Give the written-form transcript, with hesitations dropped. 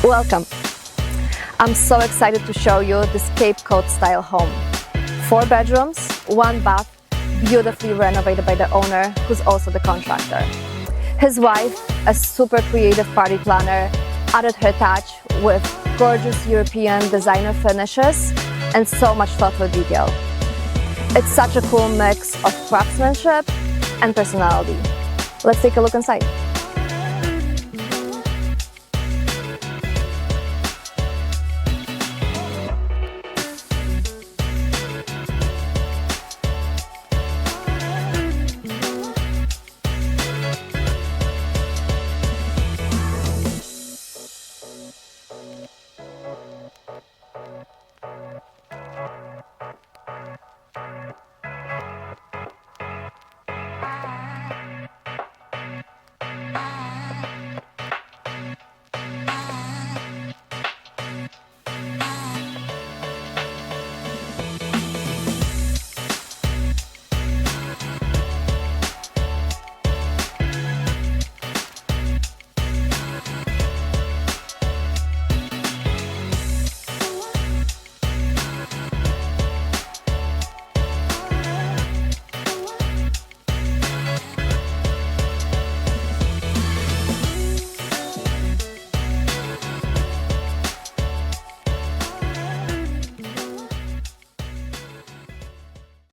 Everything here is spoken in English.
Welcome! I'm so excited to show you this Cape Cod style home. 4 bedrooms, 1 bath, beautifully renovated by the owner, who's also the contractor. His wife, a super creative party planner, added her touch with gorgeous European designer finishes and so much thoughtful detail. It's such a cool mix of craftsmanship and personality. Let's take a look inside.